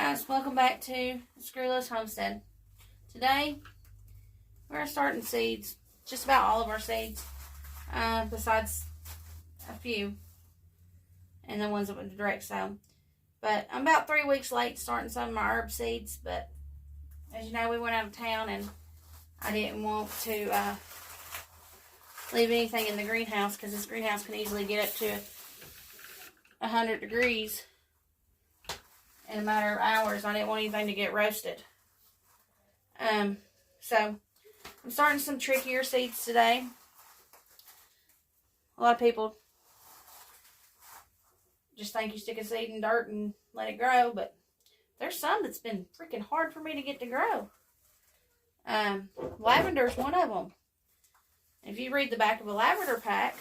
Guys, welcome back to Screwless Homestead. Today, we're starting seeds, just about all of our seeds, besides a few, and the ones that went to direct sale. But I'm about 3 weeks late starting some of my herb seeds, but as you know, we went out of town and I didn't want to leave anything in the greenhouse because this greenhouse can easily get up to 100 degrees in a matter of hours. I didn't want anything to get roasted. So I'm starting some trickier seeds today. A lot of people just think you stick a seed in dirt and let it grow, but there's some that's been freaking hard for me to get to grow. Lavender's one of them. If you read the back of a lavender pack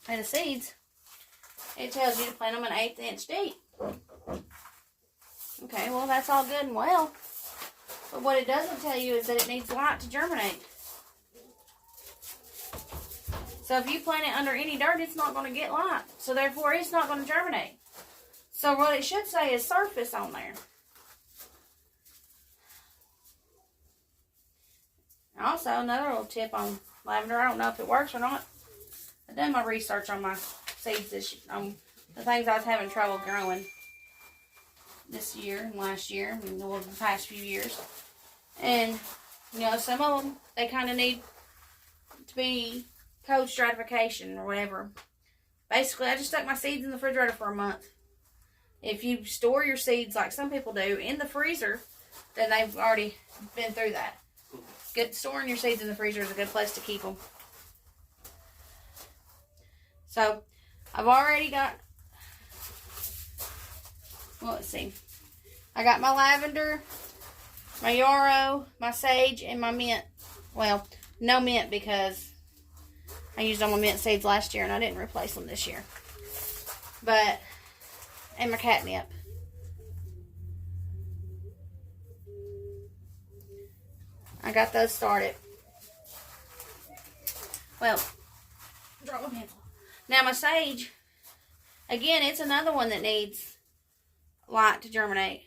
and the seeds, it tells you to plant them an 1/8 inch deep. Okay, well, that's all good and well. But what it doesn't tell you is that it needs light to germinate. So if you plant it under any dirt, it's not going to get light. So therefore, it's not going to germinate. So what it should say is surface on there. Also, another little tip on lavender. I don't know if it works or not. I've done my research on my seeds on the things I was having trouble growing this year and last year and the past few years. And, you know, some of them, they kind of need to be cold stratification or whatever. Basically, I just stuck my seeds in the refrigerator for a month. If you store your seeds, like some people do, in the freezer, then they've already been through that. Good, storing your seeds in the freezer is a good place to keep them. So, I've already got, well, let's see. I got my lavender, my yarrow, my sage, and my mint. Well, no mint because I used all my mint seeds last year and I didn't replace them this year. But, and my catnip. I got those started. Well, drop my pencil. Now my sage, again, it's another one that needs light to germinate.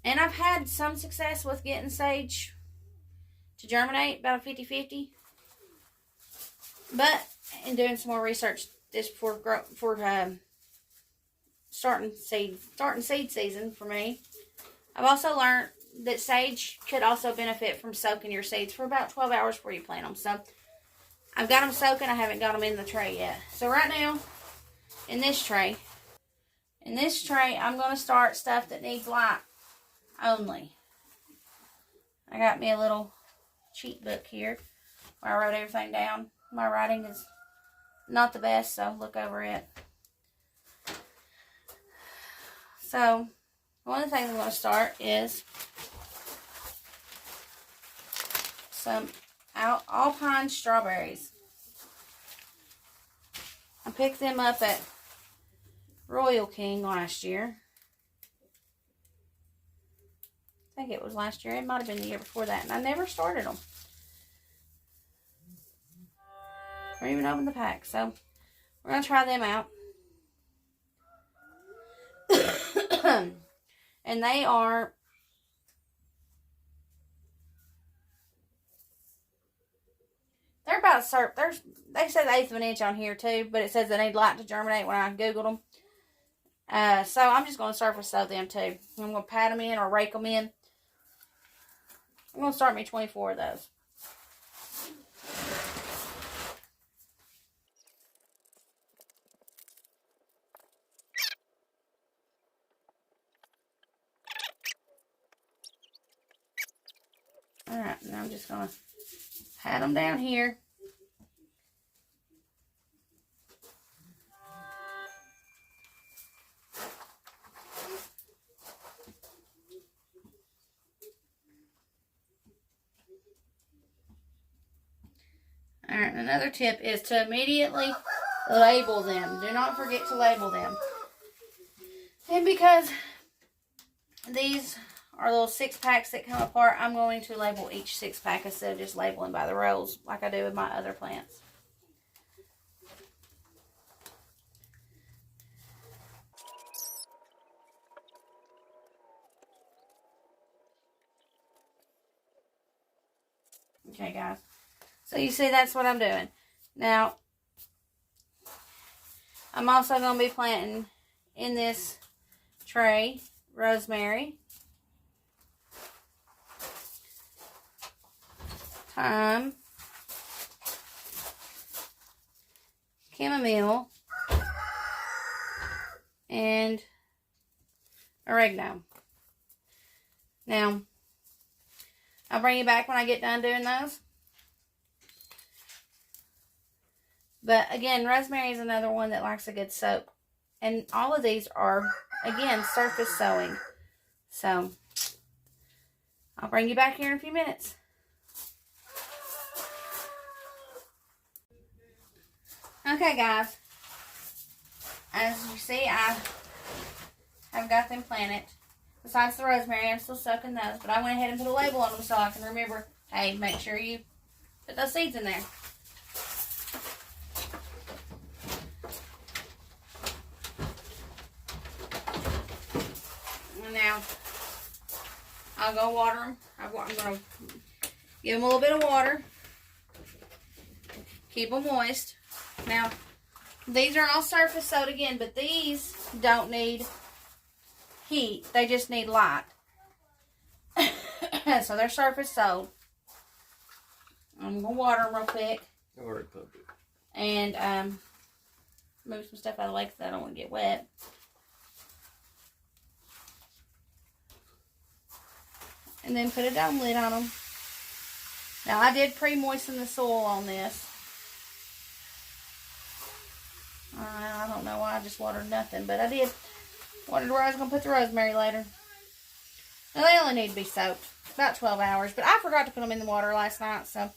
And I've had some success with getting sage to germinate, about a 50-50. But in doing some more research just before starting seed season for me, I've also learned that sage could also benefit from soaking your seeds for about 12 hours before you plant them. So I've got them soaking. I haven't got them in the tray yet. So right now, in this tray, I'm going to start stuff that needs light only. I got me a little cheat book here where I wrote everything down. My writing is not the best, so look over it. So, one of the things I'm going to start is some Alpine strawberries. I picked them up at Royal King last year. I think it was last year. It might have been the year before that. And I never started them. Or even opened the pack. So, we're going to try them out. And they are about they said 1/8 of an inch on here too, but it says they need light to germinate when I googled them. So I'm just going to surface sow them too. I'm going to pat them in or rake them in. I'm going to start me 24 of those. Alright, now I'm just going to pat them down here. Alright, another tip is to immediately label them. Do not forget to label them. And because these are little 6-packs that come apart, I'm going to label each 6-pack instead of just labeling by the rows like I do with my other plants. Okay, guys. So you see that's what I'm doing. Now, I'm also going to be planting in this tray rosemary, thyme, chamomile, and oregano. Now, I'll bring you back when I get done doing those. But again, rosemary is another one that likes a good soak. And all of these are, again, surface sowing. So, I'll bring you back here in a few minutes. Okay, guys. As you see, I have got them planted. Besides the rosemary, I'm still soaking those. But I went ahead and put a label on them so I can remember, hey, make sure you put those seeds in there. Now, I'll go water them. I'm going to give them a little bit of water. Keep them moist. Now, these are all surface sowed again, but these don't need heat. They just need light. So they're surface sowed. I'm going to water them real quick. I already pumped it. And move some stuff out of the way because I don't want to get wet. And then put a dome lid on them. Now, I did pre-moisten the soil on this. I don't know why I just watered nothing, but I did. Wondered where I was going to put the rosemary later. Now, they only need to be soaked. About 12 hours. But I forgot to put them in the water last night, so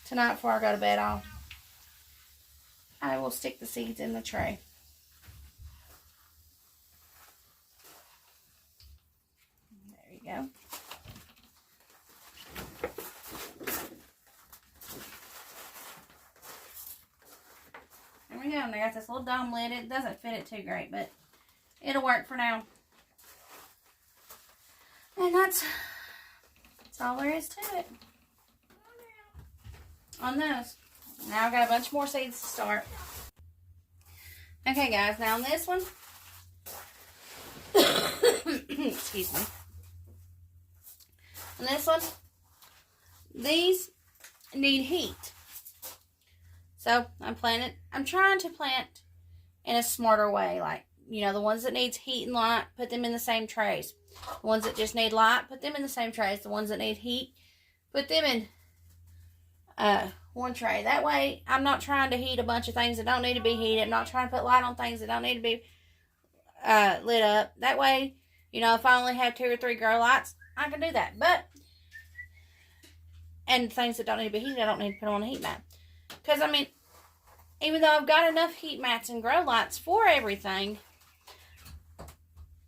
tonight before I go to bed, I will stick the seeds in the tray. There you go. There we go. And I got this little dome lid. It doesn't fit it too great, but it'll work for now. And that's all there is to it. On those. Now I've got a bunch more seeds to start. Okay, guys. Now on this one. Excuse me. On this one, these need heat. So I'm trying to plant in a smarter way. Like, you know, the ones that needs heat and light, put them in the same trays. The ones that just need light, put them in the same trays. The ones that need heat, put them in one tray. That way, I'm not trying to heat a bunch of things that don't need to be heated. I'm not trying to put light on things that don't need to be lit up. That way, you know, if I only have 2 or 3 grow lights, I can do that. And things that don't need to be heated, I don't need to put on a heat mat. Because, I mean, even though I've got enough heat mats and grow lights for everything,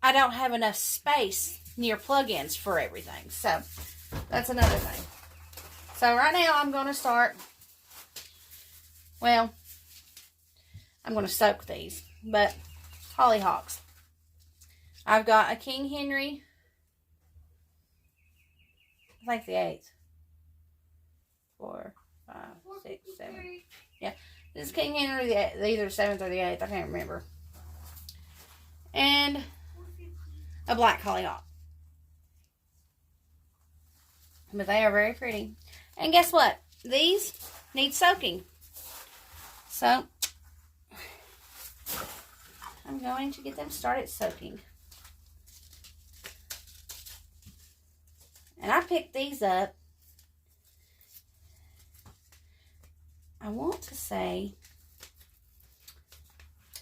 I don't have enough space near plug-ins for everything. So, that's another thing. So, right now, I'm going to start, well, I'm going to soak these, but hollyhocks. I've got a King Henry, I think the 8th. 4, 5, 6, 7. Yeah, this is King Henry, either the 7th or the 8th. I can't remember. And a black hollyhock. But they are very pretty. And guess what? These need soaking. So, I'm going to get them started soaking. And I picked these up, I want to say,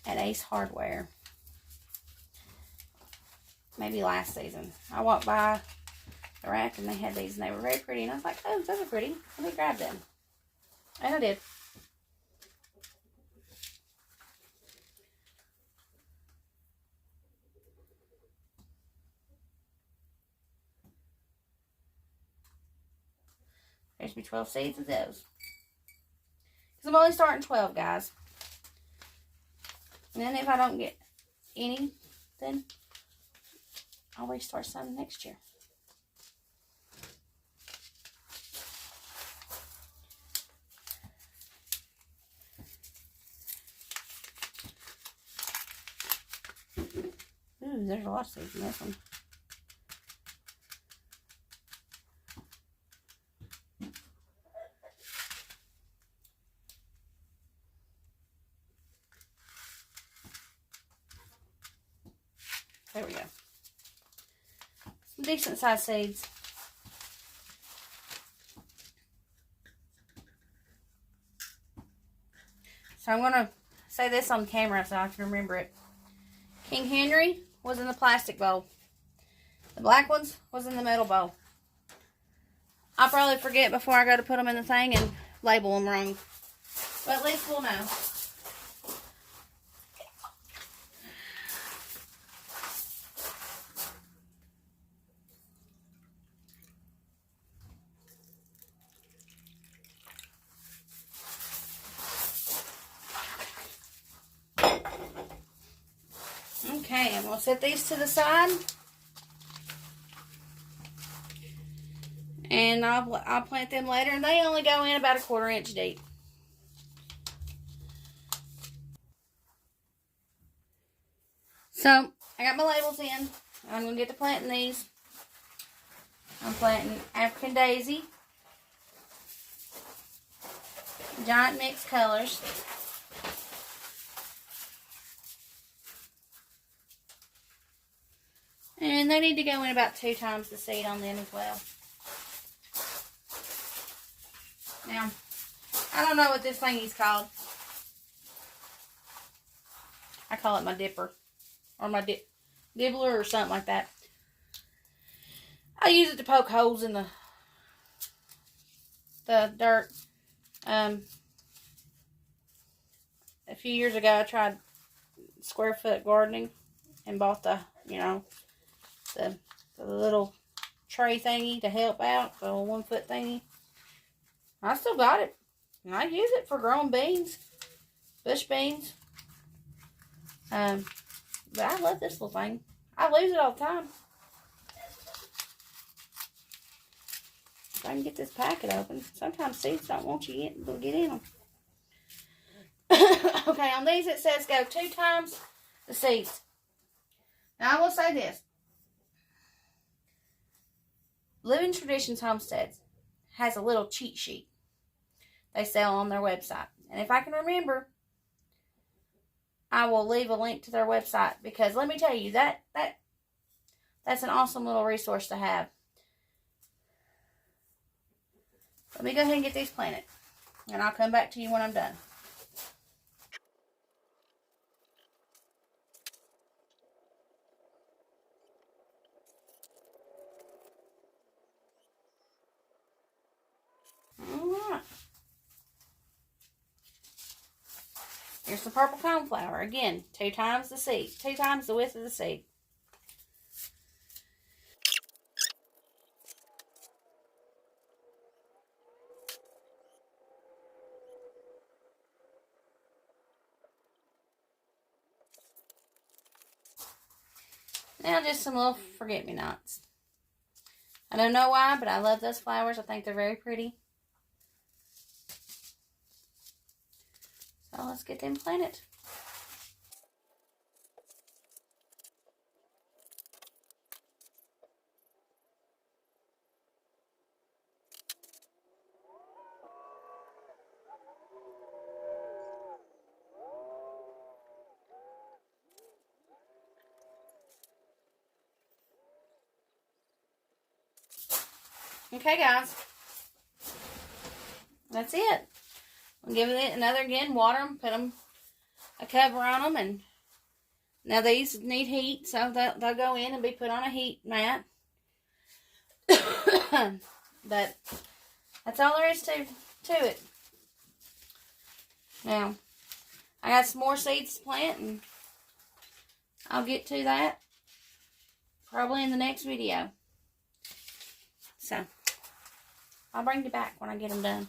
at Ace Hardware. Maybe last season. I walked by the rack and they had these and they were very pretty. And I was like, oh, those are pretty. Let me grab them. And I did. There's me 12 seeds of those. Because I'm only starting 12, guys. And then if I don't get any, then I'll restart some next year. there's a lot of seeds in this one. There we go. Some decent sized seeds. So I'm going to say this on camera so I can remember it. King Henry was in the plastic bowl. The black ones was in the metal bowl. I'll probably forget before I go to put them in the thing and label them wrong. But at least we'll know. Okay, I'm going to set these to the side. And I'll plant them later. And they only go in about 1/4 inch deep. So, I got my labels in. I'm going to get to planting these. I'm planting African Daisy. Giant Mixed Colors. And they need to go in about 2 times the seed on them as well. Now, I don't know what this thing is called. I call it my dipper. Or my dibbler or something like that. I use it to poke holes in the dirt. A few years ago, I tried square foot gardening and bought the little tray thingy to help out, the 1 foot thingy. I still got it. And I use it for growing beans, bush beans. But I love this little thing. I lose it all the time. If I can get this packet open. Sometimes seeds don't want you to get in them. Okay, on these it says go 2 times the seeds. Now I will say this. Living Traditions Homesteads has a little cheat sheet they sell on their website. And if I can remember, I will leave a link to their website, because let me tell you, that's an awesome little resource to have. Let me go ahead and get these planted, and I'll come back to you when I'm done. Alright. Here's the purple coneflower. Again, 2 times the seed. 2 times the width of the seed. Now just some little forget-me-nots. I don't know why, but I love those flowers. I think they're very pretty. So let's get them planted. Okay, guys. That's it. We'll give it another again, water them, put them a cover on them, and now these need heat, so they'll go in and be put on a heat mat. But that's all there is to it. Now, I got some more seeds to plant, and I'll get to that probably in the next video. So, I'll bring you back when I get them done.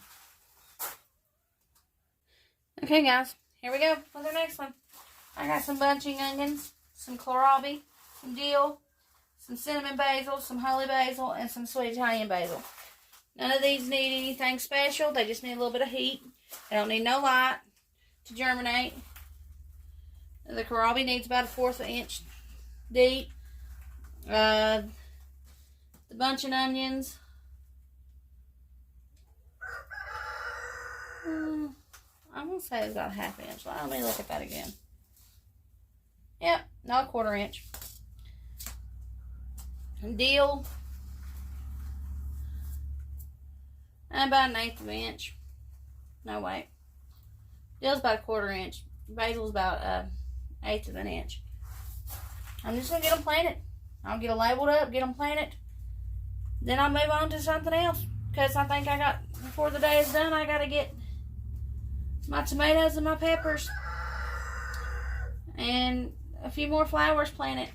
Okay, guys, here we go for the next one. I got some bunching onions, some kohlrabi, some dill, some cinnamon basil, some holy basil, and some sweet Italian basil. None of these need anything special. They just need a little bit of heat. They don't need no light to germinate. The kohlrabi needs about 1/4 inch deep. The bunch of onions. I'm going to say it's about a ½ inch. Let me look at that again. Yep, not a 1/4 inch. Dill. About an 1/8 inch. No, wait. Dill's about a 1/4 inch. Basil's about 1/8 of an inch. I'm just going to get them planted. I'll get them labeled up, get them planted. Then I'll move on to something else. Because I think before the day is done, I got to get my tomatoes and my peppers. And a few more flowers planted.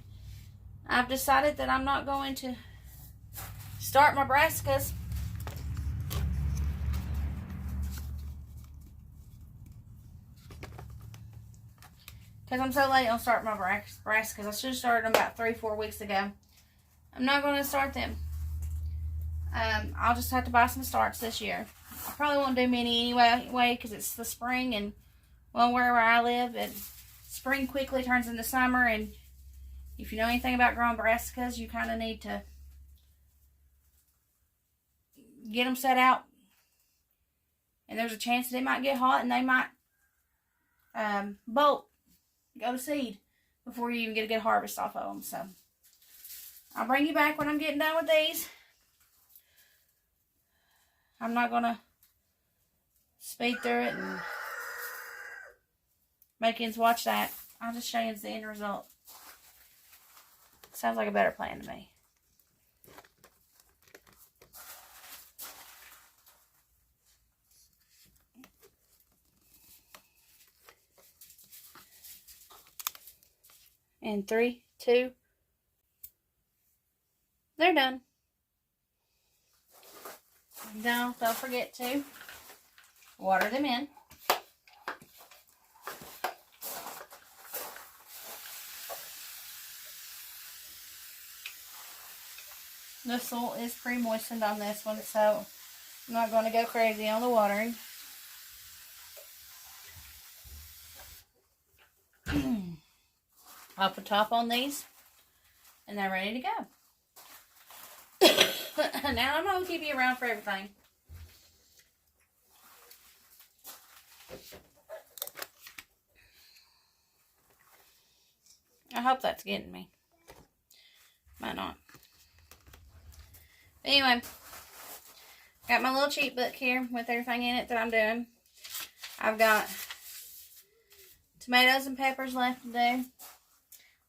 I've decided that I'm not going to start my brassicas. Because I'm so late on starting my brassicas. I should have started them about 3-4 weeks ago. I'm not going to start them. I'll just have to buy some starts this year. I probably won't do many anyway because it's the spring, and well, wherever I live, spring quickly turns into summer, and if you know anything about growing brassicas, you kind of need to get them set out, and there's a chance that it might get hot and they might bolt, go to seed before you even get a good harvest off of them. So I'll bring you back when I'm getting done with these. I'm not going to speed through it and make you watch that. I'll just show you the end result. Sounds like a better plan to me. And 3, 2, they're done. Now, don't forget to water them in. The soil is pre-moistened on this one, so I'm not going to go crazy on the watering. I'll put top on these, and they're ready to go. Now I'm not going to keep you around for everything. I hope that's getting me. Might not. Anyway, got my little cheat book here with everything in it that I'm doing. I've got tomatoes and peppers left to do.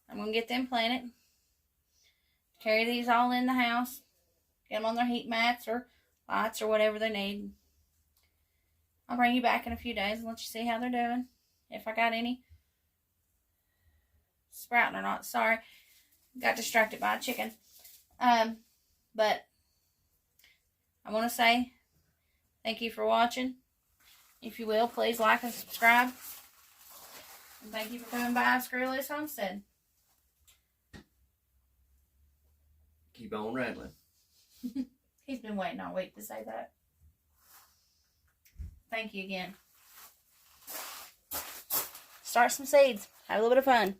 I'm going to get them planted. Carry these all in the house. Get them on their heat mats or lights or whatever they need. I'll bring you back in a few days and let you see how they're doing. If I got any sprouting or not. Sorry. Got distracted by a chicken. But I want to say thank you for watching. If you will, please like and subscribe. And thank you for coming by Screw Loose Homestead. Keep on rattling. He's been waiting all week to say that. Thank you again. Start some seeds. Have a little bit of fun.